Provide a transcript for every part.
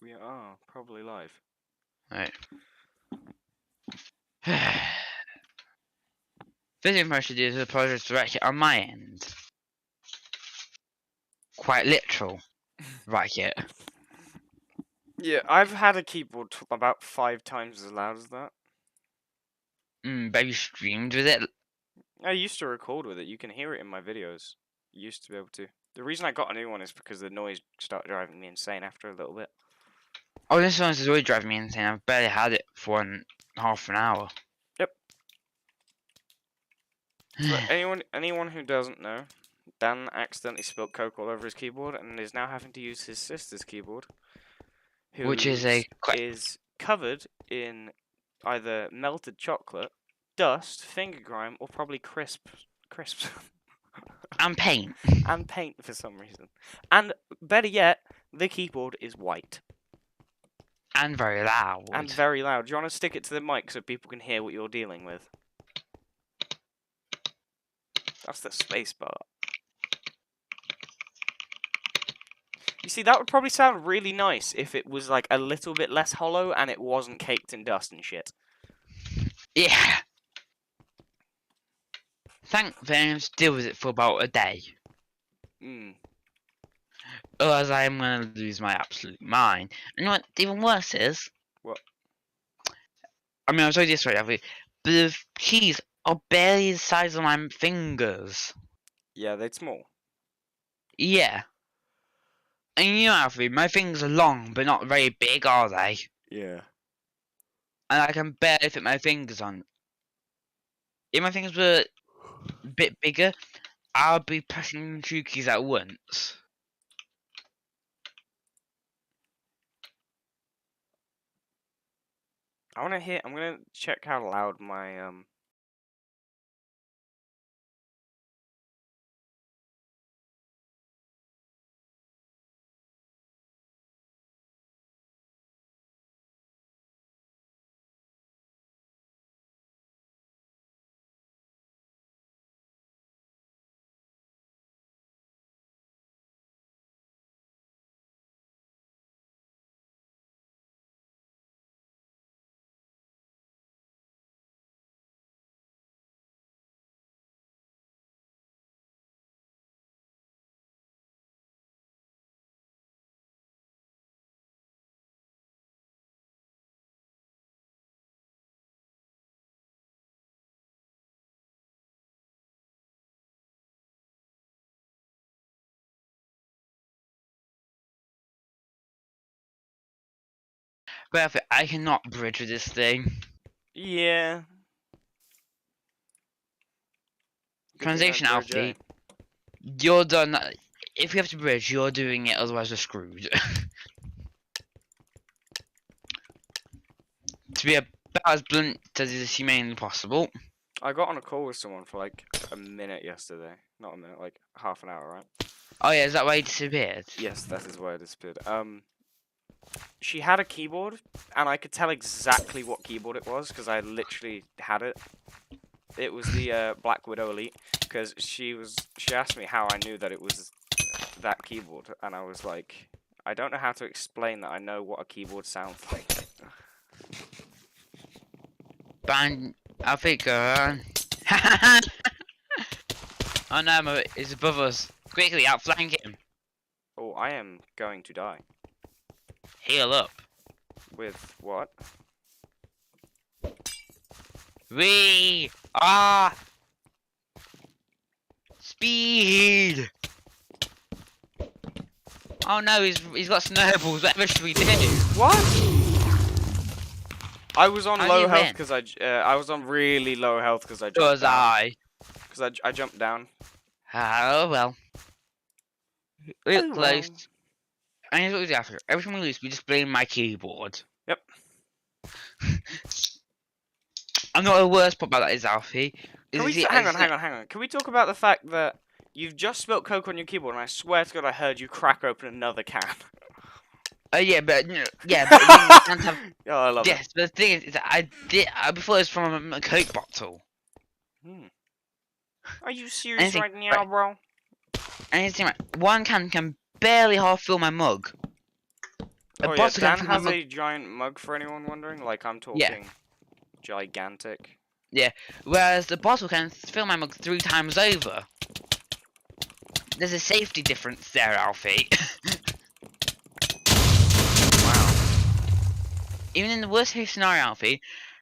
We are probably live. Right. First thing I should do is apologize directly on my end. Quite literal. Right here. Yeah, I've had a keyboard about 5 times as loud as that. But you streamed with it? I used to record with it. You can hear it in my videos. Used to be able to. The reason I got a new one is because the noise started driving me insane after a little bit. Oh, this one is always driving me insane. I've barely had it for half an hour. Yep. For anyone who doesn't know, Dan accidentally spilled Coke all over his keyboard and is now having to use his sister's keyboard, Which is whose is covered in either melted chocolate, dust, finger grime, or probably crisps. and paint. And paint for some reason. And better yet, the keyboard is white. And very loud. And very loud. Do you want to stick it to the mic so people can hear what you're dealing with? That's the space bar. You see, that would probably sound really nice if it was like a little bit less hollow and it wasn't caked in dust and shit. Yeah. Thankfully, I have to deal with it for about a day. Otherwise, I am going to lose my absolute mind. And you know what even worse is? What? I mean, I'm sorry this right, but the keys are barely the size of my fingers. Yeah, they're small. Yeah. And you know, Alfie, my fingers are long, but not very big, are they? Yeah. And I can barely fit my fingers on. If my fingers were a bit bigger, I'll be pressing 2 keys at once. I'm gonna check how loud my But Alfie, I cannot bridge with this thing. Yeah. Translation, Alfie. You're done. If you have to bridge, you're doing it, otherwise we're screwed. To be about as blunt as is humanly possible. I got on a call with someone for like a minute yesterday. Not a minute, like half an hour, right? Oh yeah, is that why he disappeared? Yes, that is why I disappeared. She had a keyboard, and I could tell exactly what keyboard it was, because I literally had it. It was the Black Widow Elite, because she asked me how I knew that it was that keyboard, and I was like, I don't know how to explain that I know what a keyboard sounds like. Bang, Alfie, go on. Oh no, he's above us. Quickly, outflank him. Oh, I am going to die. Heal up. With what? We are speed. Oh no, he's got snowballs. Whatever should we do? What? I was on How do low you health win? because I was on really low health because I So jumped was down. I. Because I jumped down. Oh well. We look Oh, close. well. And here's what we do after. Every time we lose, we just blame my keyboard. Yep. I know what the worst part about that is, Alfie. Hang on. Can we talk about the fact that you've just spilt Coke on your keyboard, and I swear to God I heard you crack open another can. Yeah, but you can't have. Oh, I love Yes, but the thing is that I before it was from a Coke bottle. it. Are you serious Anything, right now, bro? And it's like, one can barely half fill my mug. Oh yeah, bottle can Dan fill my has mug. a giant mug for anyone wondering. Like I'm Yeah. talking gigantic. Whereas the bottle can fill my mug 3 times over. There's a safety difference there, Alfie. Wow. Even in the worst case scenario, Alfie,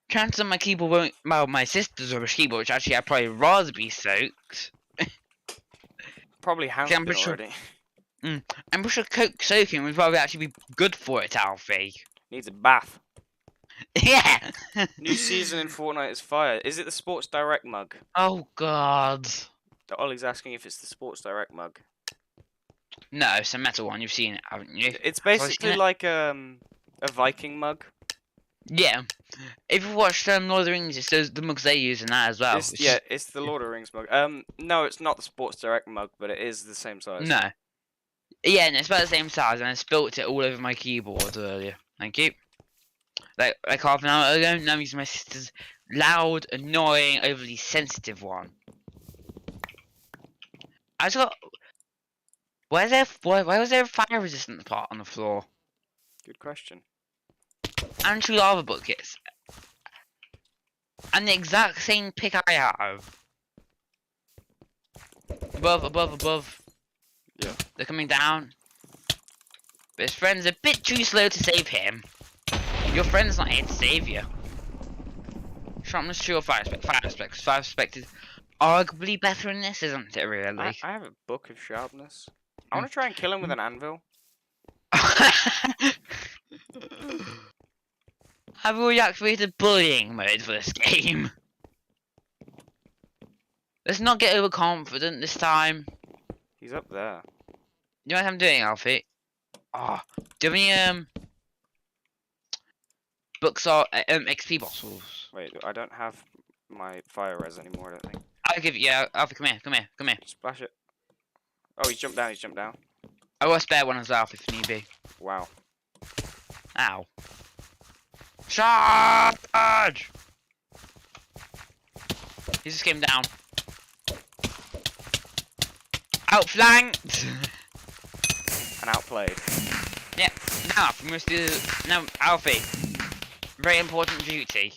chances on my keyboard won't. Well, my sister's rubbish keyboard, which actually I'd probably rather be soaked. Probably has I'm been pretty sure. already. I'm pretty sure Coke soaking would probably actually be good for it, Alfie. Needs a bath. Yeah. New season in Fortnite is fire. Is it the Sports Direct mug? Oh God. Ollie's asking if it's the Sports Direct mug. No, it's a metal one. You've seen it, haven't you? It's Have I seen basically it? like a Viking mug. Yeah. If you watched Lord of the Rings, it's the mugs they use in that as well. It's, yeah, it's the Lord of the Rings mug. No, it's not the Sports Direct mug, but it is the same size. No. Yeah, and it's about the same size, and I spilt it all over my keyboard earlier. Thank you. Like half an hour ago, now I'm using my sister's loud, annoying, overly sensitive one. I just got. Why was there a fire resistant part on the floor? Good question. And 2 lava buckets. And the exact same pick I have. Above. Yeah. They're coming down. But his friend's a bit too slow to save him. Your friend's not here to save you. Sharpness 2 or fire spec? Fire specs. Fire spec is arguably better in this, isn't it, really? I have a book of sharpness. I want to try and kill him with an anvil. Have we activated bullying mode for this game? Let's not get overconfident this time. He's up there. You know what I'm doing, Alfie? Oh, do you have any books or XP bottles? Wait, I don't have my fire res anymore, I don't think. I'll give you. Yeah, Alfie, come here. Splash it. Oh, he's jumped down. I will spare one as well if need be. Wow. Ow. Charge! He just came down. Outflanked! And outplayed. Yeah, now we must do. Now, Alfie. Very important duty.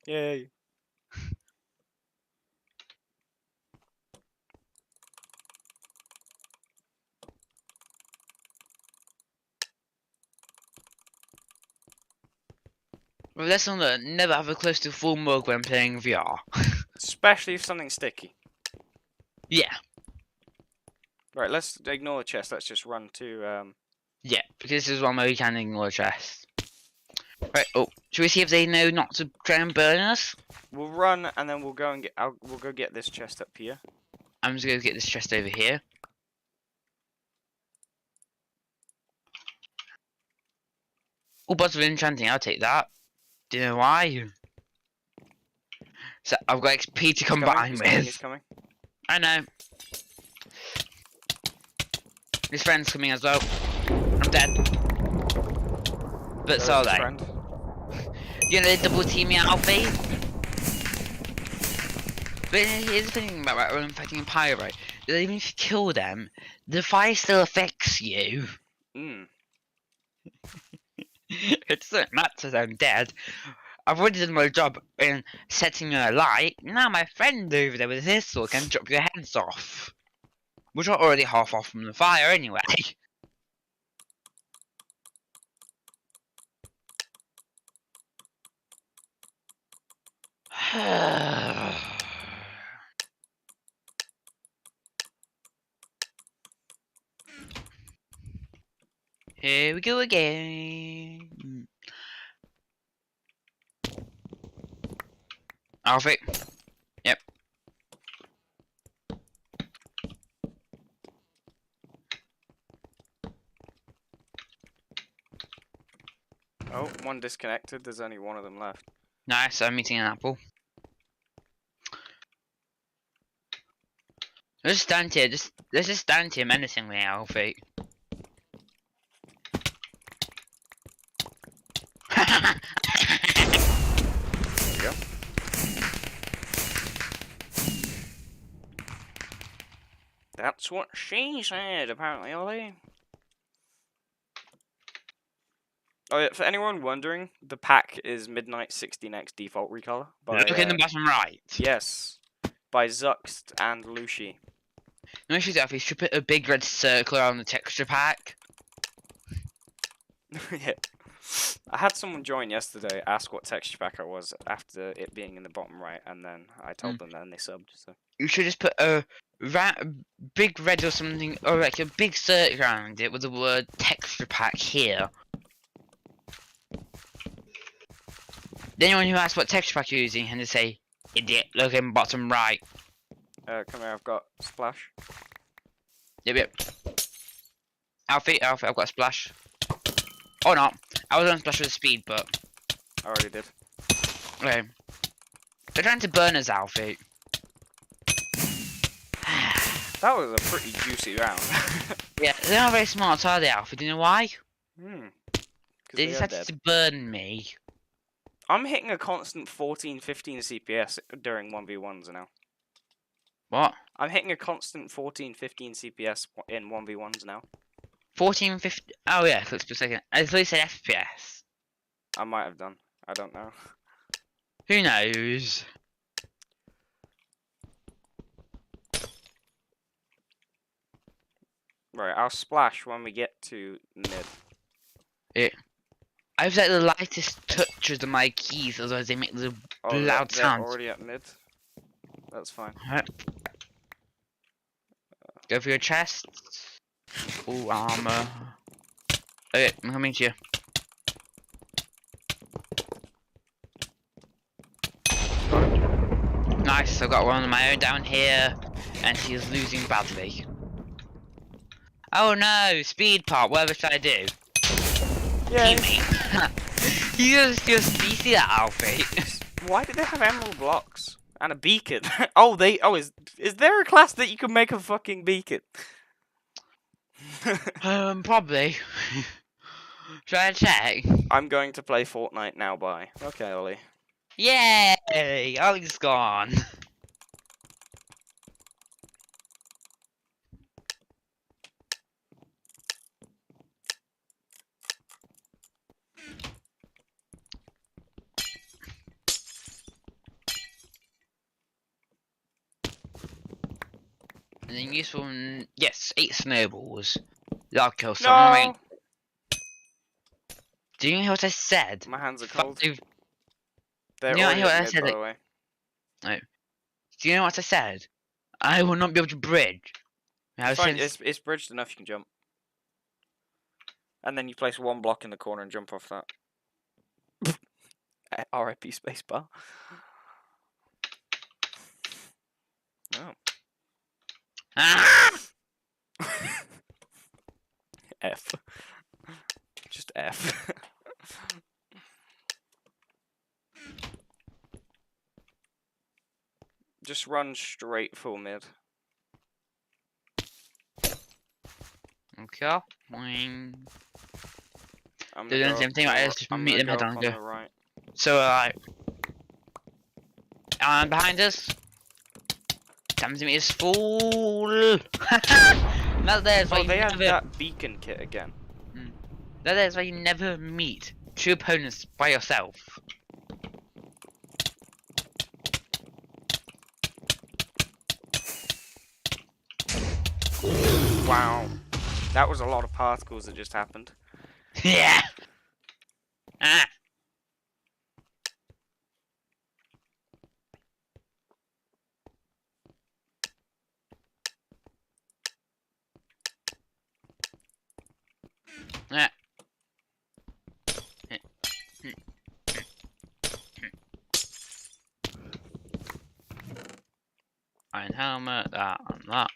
Yay. Well, lesson learned, never have a close to full mug when playing VR. Especially if something's sticky. Yeah. Right, let's ignore the chest. Let's just run to, Yeah, because this is one where we can ignore chests. Right, oh, should we see if they know not to try and burn us? We'll run and then we'll go and we'll go get this chest up here. I'm just going to get this chest over here. Oh, bottle of enchanting, I'll take that. Do you know why? So, I've got XP to combine with. He's coming. I know. His friend's coming as well. I'm dead. But so are they. Friend. You know, they double team me, Alfie. But here's the thing about when I'm fighting a pirate, right? That even if you kill them, the fire still affects you. It doesn't matter that I'm dead. I've already done my job in setting a light. Now my friend over there with his sword can drop your heads off. Which are already half off from the fire anyway. Here we go again. Alfie. Yep. Oh, one disconnected. There's only one of them left. Nice, I'm eating an apple. Let's stand here, let's just stand here menacingly, Alfie. There we go. That's what she said, apparently, Ollie. Oh yeah, for anyone wondering, the pack is Midnight 16X default recolor by Look in the bottom right. yes, by Zuxt and Lucy. No, she's off. You should put a big red circle around the texture pack. Yeah. I had someone join yesterday, ask what texture pack I was after it being in the bottom right, and then I told them that and they subbed. So You should just put a big red or something, or like a big circle around it with the word texture pack here. Then anyone who asks what texture pack you're using, and they say, idiot, look in bottom right. come here, I've got Splash. Yep. Alfie, I've got Splash. Oh no, I was on Splash with speed, but I already did. okay. They're trying to burn us, Alfie. That was a pretty juicy round. Yeah, they're not very smart, are they, Alfie? Do you know why? They They decided to burn me. I'm hitting a constant 14-15 CPS during 1v1s now. What? I'm hitting a constant 14-15 CPS in 1v1s now. 14, 15. Oh yeah, click per second. I thought you said FPS. I might have done. I don't know. Who knows? Right, I'll splash when we get to mid. Yeah. I've set the lightest touches on my keys, otherwise they make the loud they're sounds. already at mid. That's fine. Right. Go for your chest. Ooh, armor. Okay, I'm coming to you. Nice, I've got one of my own down here, and he is losing badly. Oh no, speed pop, whatever should I do? Yeah. Teammate. You see that outfit? Why did they have emerald blocks and a beacon? Is there a class that you can make a fucking beacon? Probably. Should I check? I'm going to play Fortnite now. Bye. Okay, Ollie. Yay! Ollie's gone. And then useful, yes, 8 snowballs. That'll kill someone. No. Do you know what I said? My hands are cold. They're You know already what I at mid, said, by the way. No. Do you know what I said? I will not be able to bridge. I was Fine, saying, it's bridged enough. You can jump, and then you place one block in the corner and jump off that. R.I.P. spacebar. Oh. ah! F. Just F. Just run straight full mid. Okay. Boing. I'm They're doing the same thing, right? Let's just meet them head on. Go. Right. So, and behind us. Time to meet us fool. That there's why Oh, they you have never. that beacon kit again. That is why you never meet true opponents by yourself. Wow. That was a lot of particles that just happened. Yeah. Ah. Ah. Iron helmet, that and that.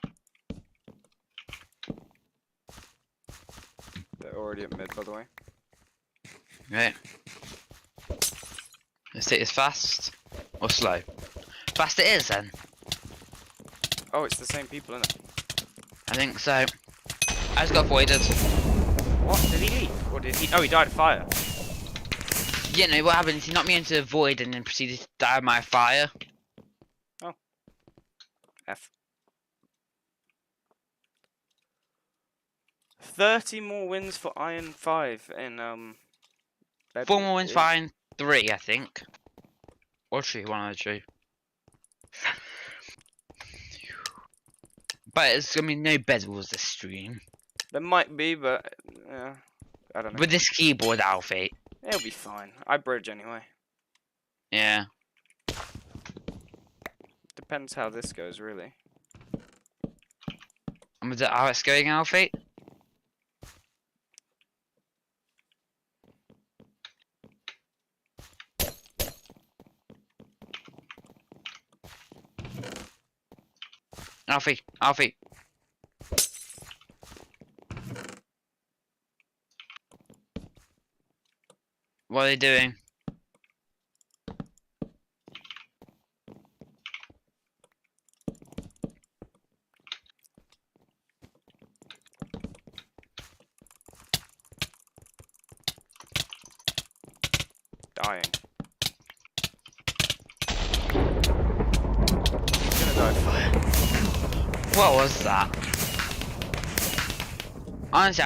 They're already at mid, by the way. Right. Let's take this fast or slow. Fast it is then. Oh, it's the same people, isn't it? I think so. I just got voided. What? Did he leave? Or did he? Oh, he died of fire. Yeah, no, what happened is he knocked me into the void and then proceeded to die of my fire. Oh. F. 30 more wins for Iron 5 in 4 more wins, fine. 3, I think. Or 2, one of the 2. But it's gonna be no bezels this stream. There might be, but I don't know. With this keyboard outfit. It'll be fine. I bridge anyway. Yeah. Depends how this goes, really. And with the how it's going outfit. Alfie, Alfie. What are they doing? Dying. I'm gonna die of fire. What was that? Honestly,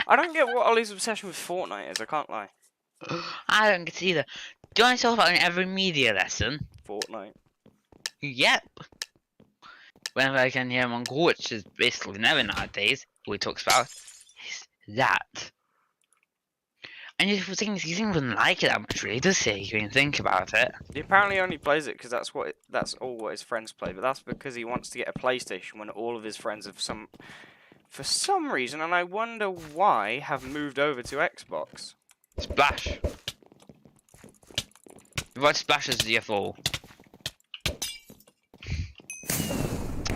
I don't get what Ollie's obsession with Fortnite is, I can't lie. I don't get it either. Do I talk about it in every media lesson? Fortnite. Yep. Whenever I can hear him on call, which is basically never nowadays, all he talks about is that. And he doesn't even like it that much, really, does he? When you think about it. He apparently only plays it because that's all what his friends play, but that's because he wants to get a PlayStation when all of his friends have for some reason, and I wonder why, have moved over to Xbox. Splash. What splashes do you fall?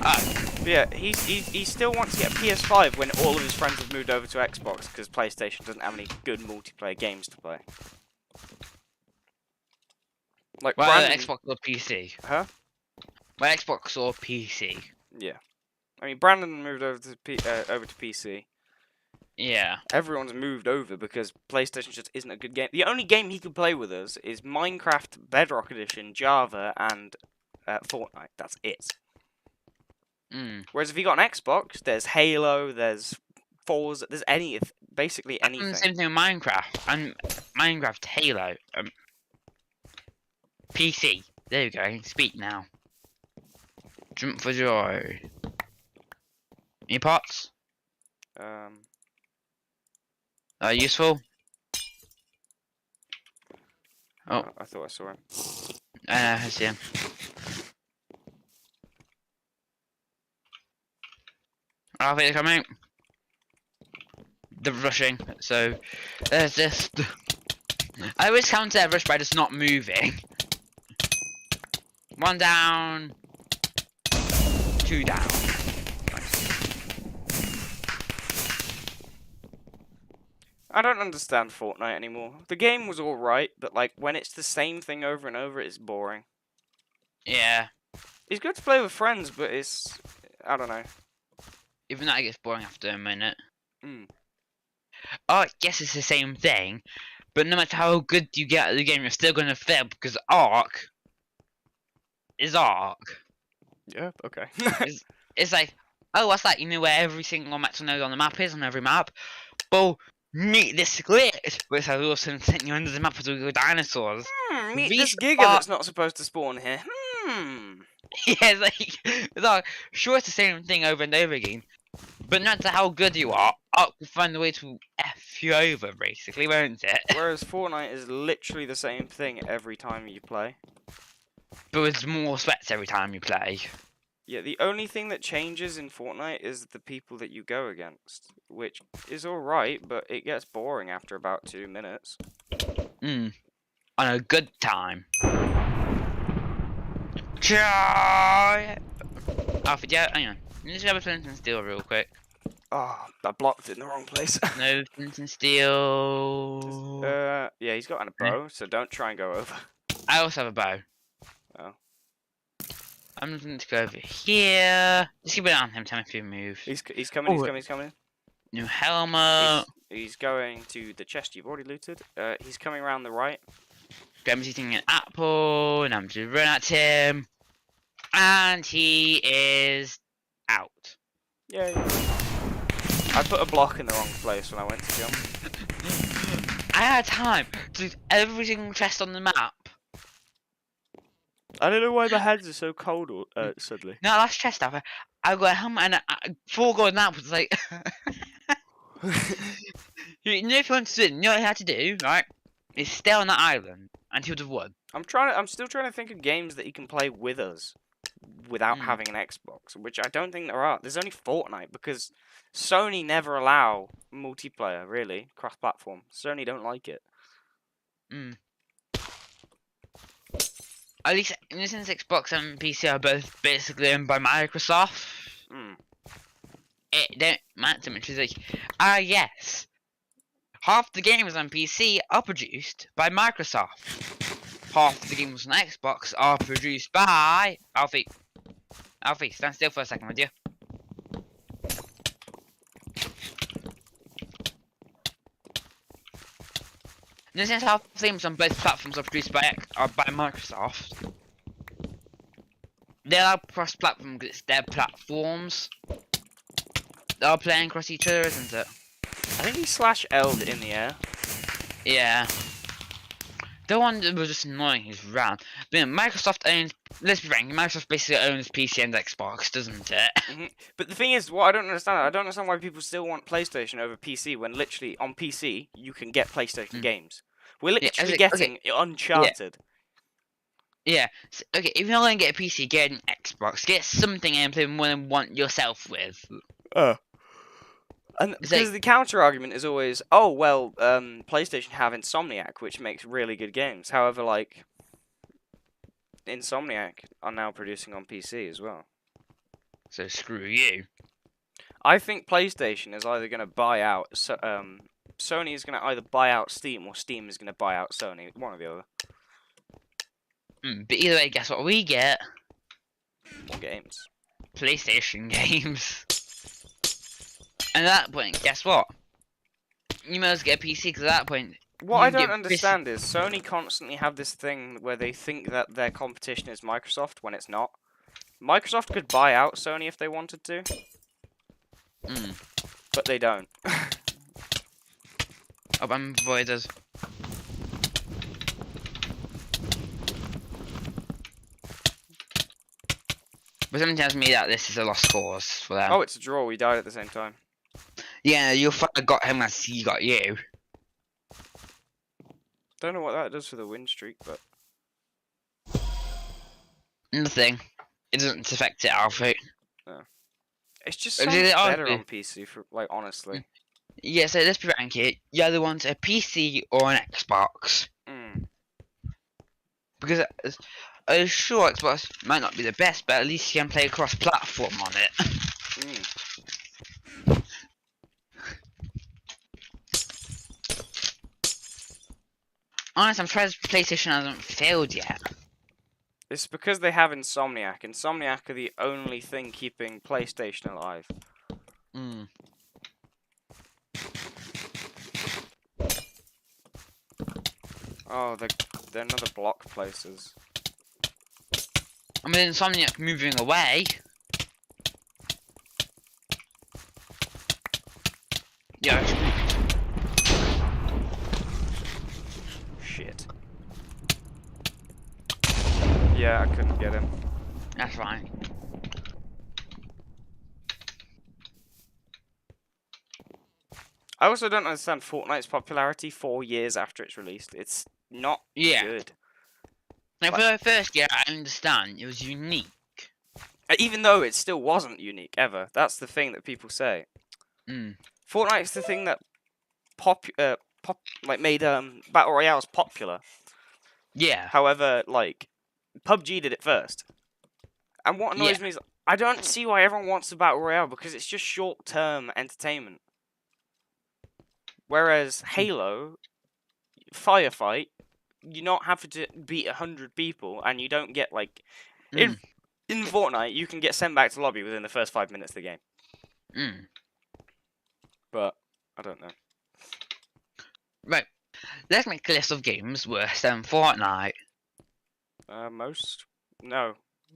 But yeah, he still wants to get a PS5 when all of his friends have moved over to Xbox because PlayStation doesn't have any good multiplayer games to play. Like Well, Brandon, Xbox or PC? huh? Well, Xbox or PC? Yeah, I mean Brandon moved over to PC. Yeah. Everyone's moved over because PlayStation just isn't a good game. The only game he can play with us is Minecraft, Bedrock Edition, Java, and Fortnite. That's it. Whereas if you got an Xbox, there's Halo, there's Forza, there's basically anything. Same thing with Minecraft. And Minecraft, Halo. PC. There you go. Speak now. Jump for joy. Any pots? Useful? Oh. I thought I saw him. I see him. I think they're coming. They're rushing, so there's just. I always counter their rush by just not moving. 1 down. 2 down. I don't understand Fortnite anymore. The game was alright, but like when it's the same thing over and over, it's boring. Yeah. It's good to play with friends, but it's I don't know. Even that gets boring after a minute. Oh, I guess it's the same thing, but no matter how good you get at the game, you're still gonna fail because Ark is Ark. Yeah, okay. It's like, oh, what's that? You know where every single metal node on the map is on every map? Well, meet this glitch, which has also sent you under the map as we go dinosaurs. Meet this Giga that's not supposed to spawn here. Yeah, it's like, sure, it's the same thing over and over again, but no matter how good you are, Ark will find a way to F you over, basically, won't it? Whereas Fortnite is literally the same thing every time you play. But with more sweats every time you play. Yeah, the only thing that changes in Fortnite is the people that you go against, which is alright, but it gets boring after about 2 minutes. On a good time. Try. Alfred, yeah, hang on. Let's grab a flint and steel real quick. Oh, I blocked it in the wrong place. No flint and steel. Yeah, he's got a bow, so don't try and go over. I also have a bow. Oh. I'm just going to go over here. Just keep it on him, tell me if you move. He's coming, he's coming. New helmet. He's going to the chest you've already looted. He's coming around the right. Graham's eating an apple, and I'm just run at him. And he is out. Yay. I put a block in the wrong place when I went to jump. I had time to do every single chest on the map. I don't know why my hands are so cold suddenly. No, last chest I got a helmet and before going out was like, you know, if you want to win, you know what you had to do, right? Is stay on that island and he would have won. I'm still trying to think of games that you can play with us without Mm. having an Xbox, which I don't think there are. There's only Fortnite because Sony never allow multiplayer, really, cross-platform. Sony don't like it. At least, since Xbox and PC are both basically owned by Microsoft, it don't matter much. It's like, yes, half the games on PC are produced by Microsoft. Half the games on Xbox are produced by Alfie. Alfie, stand still for a second, would you? Since half the games on both platforms are produced by Microsoft, they allow cross-platform because it's their platforms. They're playing across each other, isn't it? I think he /L'd in the air. Yeah. The one that was just annoying is round. But Microsoft owns, let's be frank, Microsoft basically owns PC and Xbox, doesn't it? But the thing is, what I don't understand why people still want PlayStation over PC when literally on PC you can get PlayStation games. We're literally getting Uncharted. Yeah. So, okay, if you're going to get a PC, get an Xbox. Get something and play more than one yourself with. And because the counter argument is always, oh well, PlayStation have Insomniac, which makes really good games. However, like Insomniac are now producing on PC as well. So screw you. I think PlayStation is either going to buy out, Sony is going to either buy out Steam, or Steam is going to buy out Sony. One or the other. But either way, guess what we get? More games. PlayStation games. And at that point, guess what? You might as well get a PC, because at that point... What I don't understand is, Sony constantly have this thing where they think that their competition is Microsoft, when it's not. Microsoft could buy out Sony if they wanted to. But they don't. Oh, I'm voided. But something tells me that this is a lost cause for them. Oh, it's a draw. We died at the same time. Yeah, your father got him as he got you. Don't know what that does for the win streak, but... Nothing. It doesn't affect it, Alfie. No. It's just so much better on PC, for, like, honestly. Yeah, so let's be frank here. You either want a PC or an Xbox. Because sure, Xbox might not be the best, but at least you can play cross-platform on it. Honestly, I'm surprised PlayStation hasn't failed yet. It's because they have Insomniac. Insomniac are the only thing keeping PlayStation alive. Oh, they're another block places. I mean, Insomniac moving away. Yeah. Shit. Yeah, I couldn't get him. That's fine. I also don't understand Fortnite's popularity 4 years after it's released. It's not good. Now, for the first year, I understand. It was unique. Even though it still wasn't unique, ever. That's the thing that people say. Fortnite's the thing that made Battle Royales popular. Yeah. However, like, PUBG did it first. And what annoys me is, I don't see why everyone wants the Battle Royale, because it's just short-term entertainment. Whereas Halo, Firefight, you not have to beat 100 people, and you don't get, like... In Fortnite, you can get sent back to lobby within the first 5 minutes of the game. But, I don't know. Right. Let's make a list of games worse than Fortnite. Most? No.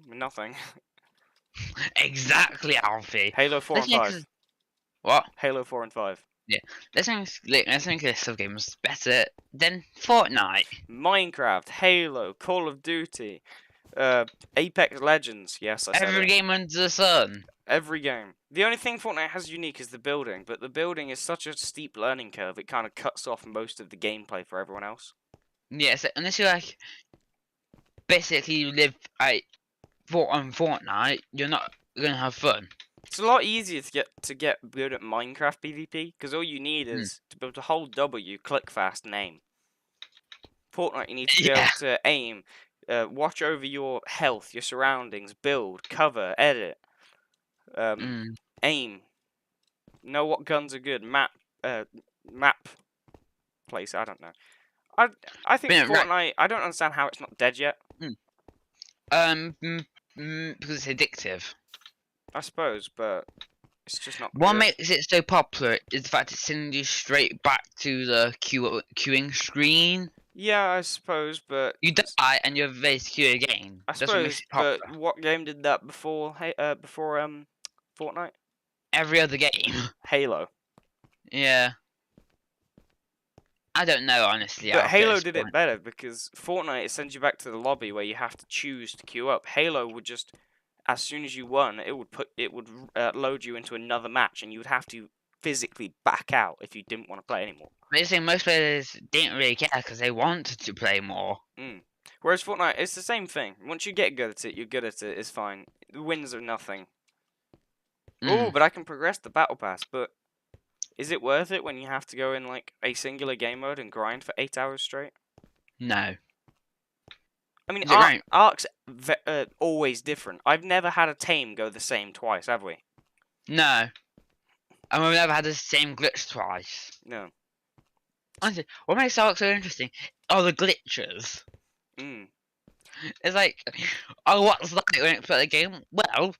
Nothing. Exactly, Alfie. Halo 4 and 5. What? Halo 4 and 5. Let's make a list of games better than Fortnite. Minecraft, Halo, Call of Duty, Apex Legends. Yes, I said Every it. game under the sun. Every game. The only thing Fortnite has unique is the building, but the building is such a steep learning curve, it kind of cuts off most of the gameplay for everyone else. Yeah, so unless you like basically live on Fortnite, you're not gonna have fun. It's a lot easier to get good at Minecraft PvP, because all you need Hmm. is to be able to hold W, click fast, and aim. Fortnite, you need to be Yeah. able to aim, watch over your health, your surroundings, build, cover, edit, aim, know what guns are good, map place. I don't know. I think Yeah, right. Fortnite. I don't understand how it's not dead yet. Because it's addictive. I suppose, but it's just not What good. makes it so popular is the fact it sends you straight back to the queuing screen. Yeah, I suppose, but You die and you're ready to queue again. I That's what makes suppose, it but popular. what game did that before? Before Fortnite, Every other game. Halo. Yeah. I don't know, honestly. But After Halo this did it point. better because Fortnite it sends you back to the lobby where you have to choose to queue up. Halo would just, as soon as you won, it would load you into another match, and you would have to physically back out if you didn't want to play anymore. But you see, most players didn't really care because they wanted to play more. Whereas Fortnite, it's the same thing. Once you get good at it, you're good at it. It's fine. The wins are nothing. Oh, but I can progress the battle pass. But is it worth it when you have to go in like a singular game mode and grind for 8 hours straight? No. I mean, Is it right? Ark's always different. I've never had a tame go the same twice, have we? No. And we've never had the same glitch twice. No. Honestly, what makes Ark so interesting are the glitches. It's like, oh, what's that when you play the game? Well,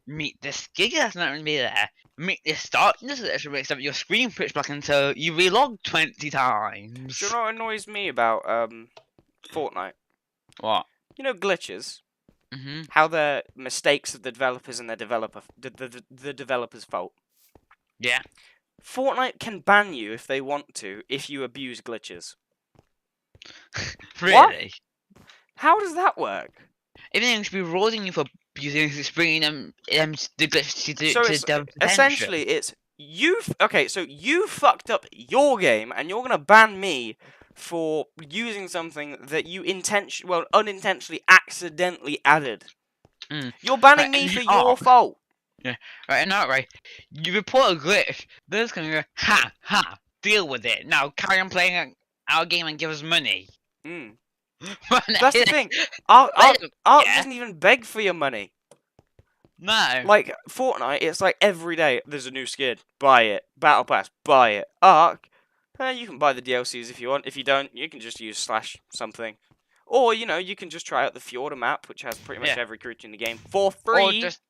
meet this gig that's not going to be there. Meet this start, this literally makes up your screen pitch black until you relog 20 times. Do you know what annoys me about Fortnite? What? You know glitches? Mm-hmm. How they're mistakes of the developers and the developer's fault. Yeah. Fortnite can ban you if they want to if you abuse glitches. Really? What? How does that work? Everything should be rewarding you for using bringing the glitch to So to it's attention. essentially it's you. Okay, so you fucked up your game, and you're gonna ban me for using something that you unintentionally, accidentally added. You're banning me for your fault. Yeah, right, not right. You report a glitch, they're just gonna go, ha, ha, deal with it. Now carry on playing our game and give us money. That's the thing. Ark doesn't even beg for your money. No. Like, Fortnite, it's like every day, there's a new skin. Buy it. Battle Pass. Buy it. Ark, you can buy the DLCs if you want. If you don't, you can just use slash something. Or, you can just try out the Fjorda map, which has pretty much every creature in the game, for free. Or just...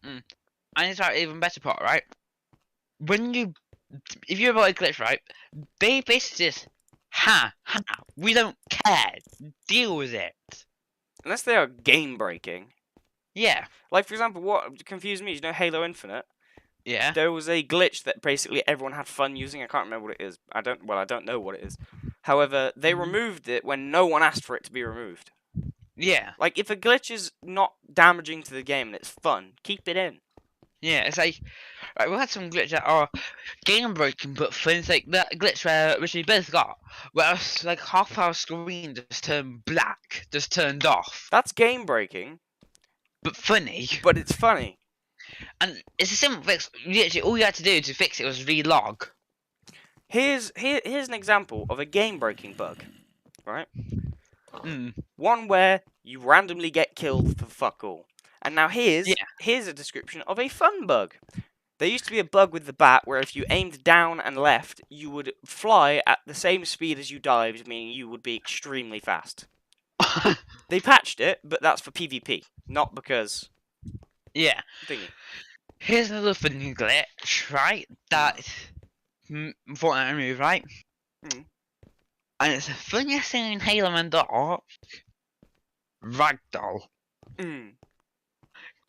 I need to try even better part, right? If you report a glitch, right, they basically just, ha, we don't care. Deal with it. Unless they are game breaking. Yeah. Like, for example, what confused me is, Halo Infinite? Yeah. There was a glitch that basically everyone had fun using. I can't remember what it is. I don't know what it is. However, they removed it when no one asked for it to be removed. Yeah. Like, if a glitch is not damaging to the game and it's fun, keep it in. Yeah, it's like, right, we had some glitches that are game breaking, but things like that glitch which we both got, where it's like half our screen just turned black, just turned off. That's game breaking. But funny. But it's funny. And it's a simple fix. Literally, all you had to do to fix it was relog. Here's an example of a game breaking bug, right? One where you randomly get killed for fuck all. And now here's a description of a fun bug. There used to be a bug with the bat where if you aimed down and left, you would fly at the same speed as you dived, meaning you would be extremely fast. They patched it, but that's for PvP, not because... Yeah. Thingy. Here's another funny glitch, right? That Fortnite removed, right? And it's the funniest thing in Halo and Dark. Ragdoll.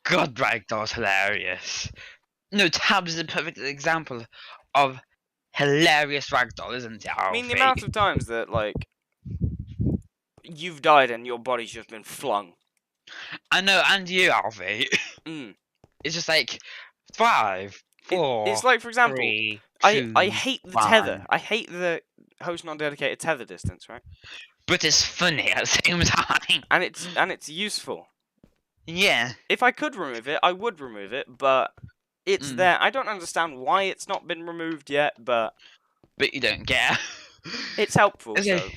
God, Ragdoll's hilarious. No, Tabs is a perfect example of hilarious ragdoll, isn't it, I mean, the Alfie? amount of times that, like, you've died and your body's just been flung. I know, and you, Alfie. Mm. It's just like 5, 4, It's like, for example, 3, I 2, hate the 1. tether. I hate the host non-dedicated tether distance, right? But it's funny at the same time. And it's useful. Yeah. If I could remove it, I would remove it, but it's Mm. there. I don't understand why it's not been removed yet, but But you don't care. it's helpful. Okay. So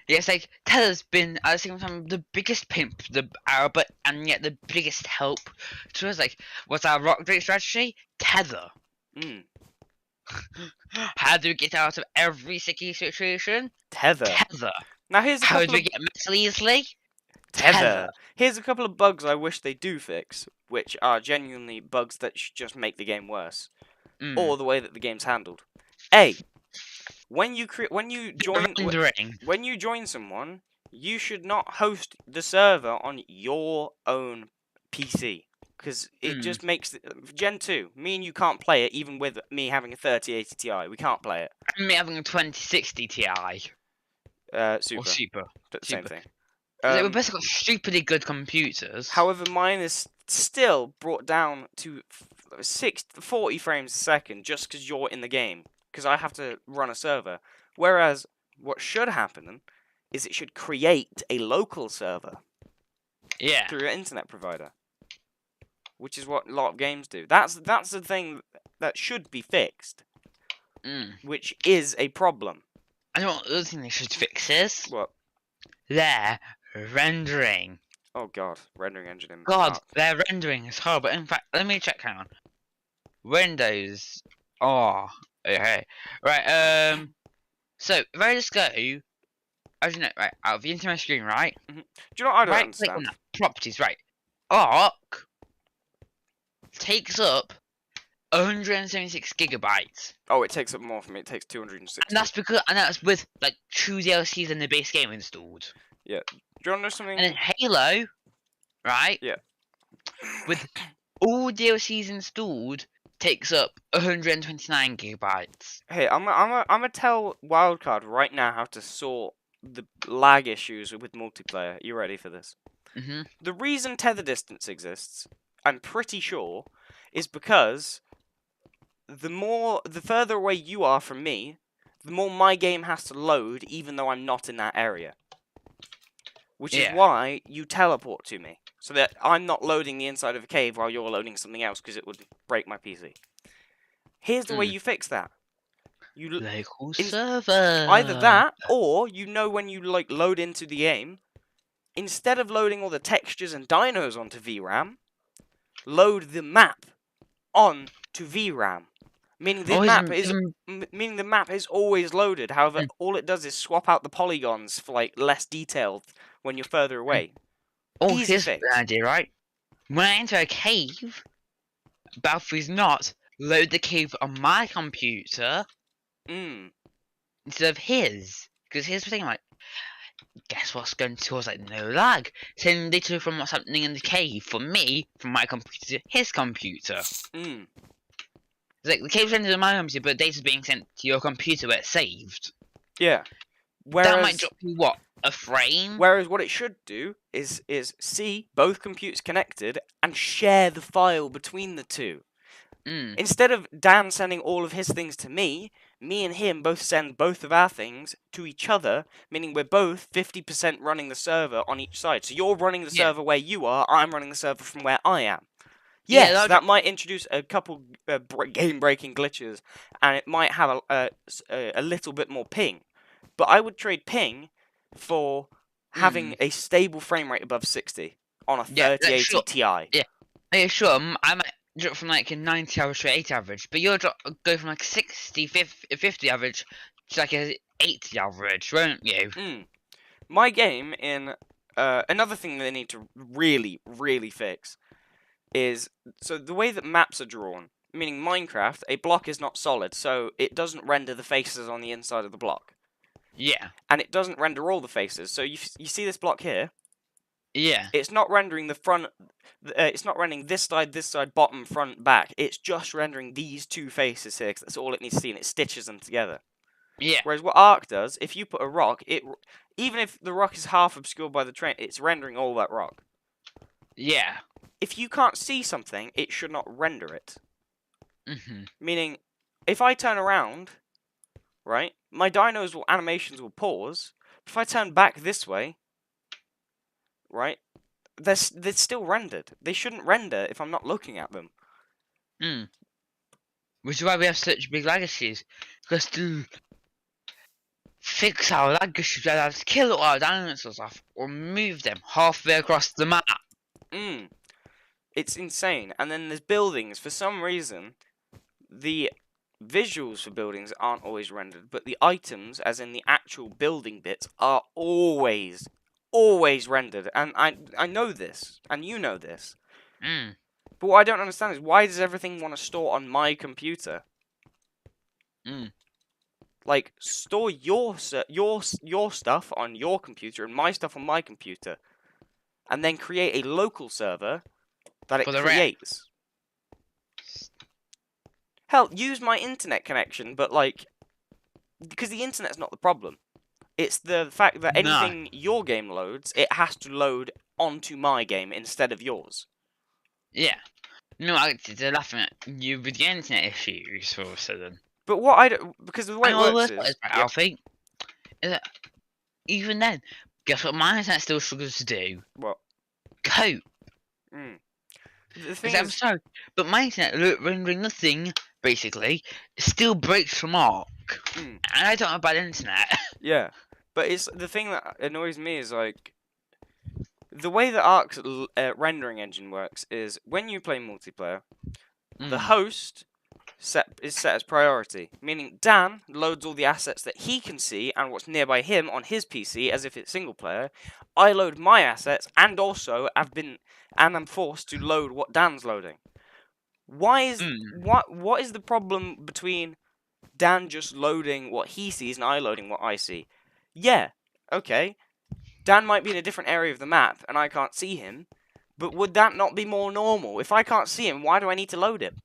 Yeah, it's like Tether's been at the same time the biggest pimp, but and yet the biggest help to us. Like, what's our rock rate strategy? Tether. mm, How do we get out of every sticky situation? tether. Tether. Now here's a How couple do we of get metal easily? tether. Here's a couple of bugs I wish they do fix, which are genuinely bugs that should just make the game worse, Mm. or the way that the game's handled. A, when you join someone, you should not host the server on your own PC, because it just makes Gen 2. Me and you can't play it, even with me having a 3080 Ti. We can't play it. And me having a 2060 Ti Super. or Super. Same thing. We've basically got stupidly good computers. However, mine is still brought down to 40 frames a second just because you're in the game, because I have to run a server. Whereas what should happen is it should create a local server Yeah. through your internet provider, which is what a lot of games do. That's the thing that should be fixed, which is a problem. I know what the other thing they should fix is What? their rendering. Oh god, rendering engine in God, their rendering is horrible. In fact, let me check. Hang on. Windows. Oh, okay. Right. So if I just go, as you know, right out of the internet screen, right? Do you know what I don't Right click on understand? that, properties, right? Arc takes up 176 gigabytes. Oh, it takes up more for me. It takes 260. And that's with like 2 DLCs and the base game installed. Yeah. Do you want to know something? And then Halo, right? Yeah. With all DLCs installed, takes up 129 gigabytes. Hey, I'm gonna tell Wildcard right now how to sort the lag issues with multiplayer. You ready for this? The reason tether distance exists, I'm pretty sure, is because the further away you are from me, the more my game has to load, even though I'm not in that area. Which is why you teleport to me, so that I'm not loading the inside of a cave while you're loading something else, because it would break my PC. Here's the way you fix that. Local server. Either that, or you know when you like load into the game, instead of loading all the textures and dinos onto VRAM, load the map onto VRAM. Meaning the map is always loaded. However, all it does is swap out the polygons for like less detailed when you're further away. Oh, here's the idea, right? When I enter a cave, Balfour's not load the cave on my computer instead of his. Because here's the thing, like, guess what's going to cause like no lag? Send data from what's happening in the cave from me, from my computer to his computer. It's like the cave's rendered on my computer, but data's being sent to your computer where it's saved. Yeah. That might drop you what? A frame? Whereas what it should do is see both computers connected and share the file between the two. Instead of Dan sending all of his things to me and him both send both of our things to each other, meaning we're both 50% running the server on each side. So you're running the server where you are, I'm running the server from where I am. Yes, that might introduce a couple game-breaking glitches, and it might have a little bit more ping. But I would trade ping for having a stable frame rate above 60 on a 3080 Ti. Yeah, sure. I might drop from like a 90 average to 80 average, but you'll go from like 60, 50 average to like a 80 average, won't you? My game in another thing they need to really, really fix is, so the way that maps are drawn, meaning Minecraft, a block is not solid, so it doesn't render the faces on the inside of the block. Yeah. And it doesn't render all the faces. So you see this block here? Yeah. It's not rendering the front. It's not rendering this side, bottom, front, back. It's just rendering these two faces here. 'Cause that's all it needs to see, and it stitches them together. Yeah. Whereas what Arc does, if you put a rock, even if the rock is half obscured by the train, it's rendering all that rock. Yeah. If you can't see something, it should not render it. Mhm. Meaning, if I turn around, right, my animations will pause. If I turn back this way, right, they're still rendered. They shouldn't render if I'm not looking at them. Mm. Which is why we have such big lag issues. Because to fix our lag issues, we have to kill all our dinosaurs off or move them halfway across the map. It's insane. And then there's buildings. For some reason, the visuals for buildings aren't always rendered, but the items, as in the actual building bits, are always rendered. And I know this, and you know this. Mm. But what I don't understand is, why does everything want to store on my computer? Mm. Like, store your stuff on your computer and my stuff on my computer, and then create a local server that it For the creates. Hell, use my internet connection, but like, because the internet's not the problem. It's the fact that anything your game loads, it has to load onto my game instead of yours. Yeah. No, they're laughing at you with the internet issues all of a sudden. But what I don't, because the way it works is, I think, is that even then, guess what my internet still struggles to do? What? Cope. The thing I'm is, sorry, but my internet rendering nothing, basically, still breaks from Arc. And I don't have bad internet. Yeah. But it's the thing that annoys me is, like, the way that Arc's rendering engine works is, when you play multiplayer, the host is set as priority, meaning Dan loads all the assets that he can see and what's nearby him on his PC as if it's single player. I load my assets and also I'm forced to load what Dan's loading. Why is what is the problem between Dan just loading what he sees and I loading what I see? Yeah, okay. Dan might be in a different area of the map and I can't see him, but would that not be more normal? If I can't see him, why do I need to load him?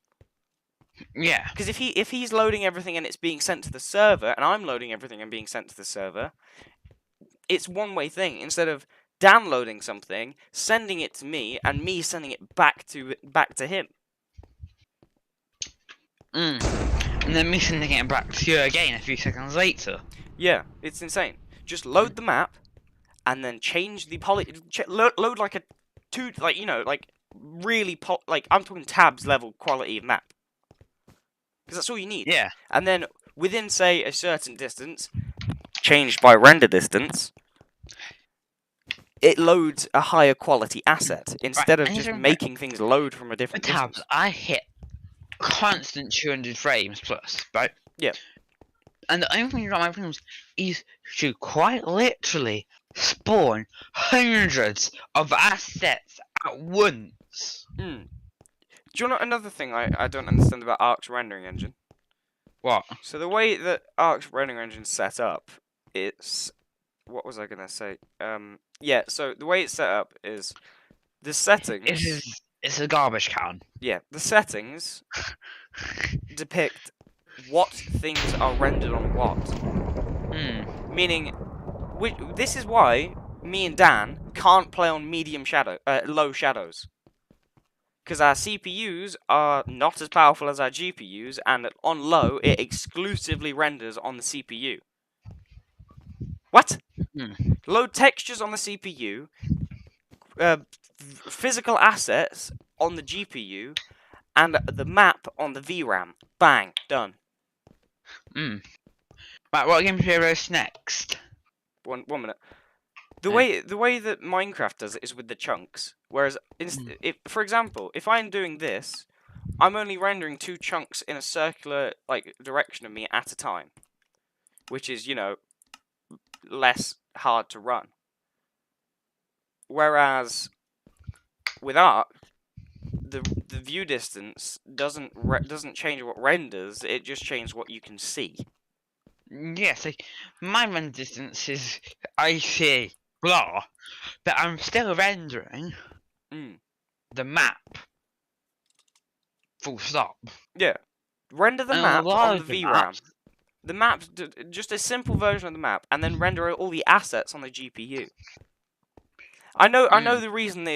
Yeah. Because if he's loading everything and it's being sent to the server, and I'm loading everything and being sent to the server, it's one-way thing. Instead of downloading something, sending it to me, and me sending it back to him. And then me sending it back to you again a few seconds later. Yeah, it's insane. Just load the map, and then change the load like a really I'm talking tabs level quality of map. Because that's all you need. Yeah. And then within, say, a certain distance, changed by render distance, it loads a higher quality asset instead of just making things load from a different distance. Tabs, I hit constant 200 frames plus, right? Yeah. And the only thing about my frames is to quite literally spawn hundreds of assets at once. Do you know another thing I don't understand about Arc's rendering engine? What? So the way that Arc's rendering engine's set up, it's... What was I going to say? Yeah, so the way it's set up is the settings... It's a garbage can. Yeah, the settings depict what things are rendered on what. Meaning, this is why me and Dan can't play on low shadows. Because our CPUs are not as powerful as our GPUs, and on low, it exclusively renders on the CPU. What? Load textures on the CPU, physical assets on the GPU, and the map on the VRAM. Bang, done. Right, what game should we roast next? One minute. The way that Minecraft does it is with the chunks. Whereas, for example, if I'm doing this, I'm only rendering 2 chunks in a circular direction of me at a time, which is, you know, less hard to run. Whereas with Arc, the view distance doesn't change what renders; it just changes what you can see. Yeah, so my run distance is I see blah, but I'm still rendering Mm. the map. Full stop. Yeah. Render the And on a map on the larger map, VRAM. The map, just a simple version of the map, and then render all the assets on the GPU. I know the reason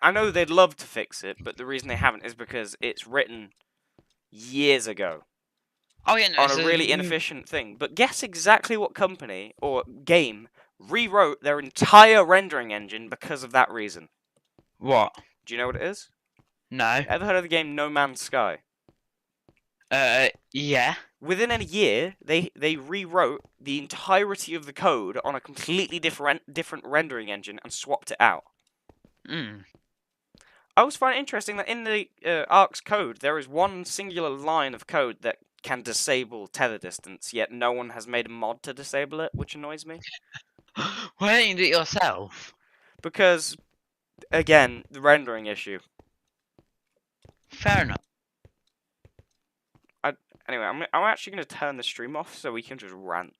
I know they'd love to fix it, but the reason they haven't is because it's written years ago oh yeah, no, on it's a a really inefficient thing. But guess exactly what company or game rewrote their entire rendering engine because of that reason. what? Do you know what it is? No. Ever heard of the game No Man's Sky? Yeah. Within a year, they rewrote the entirety of the code on a completely different rendering engine and swapped it out. Mm. I always find it interesting that in the Ark's code, there is one singular line of code that can disable tether distance, yet no one has made a mod to disable it, which annoys me. Why don't you do it yourself? Because, again, the rendering issue. Fair enough. Anyway, I'm actually going to turn the stream off so we can just rant.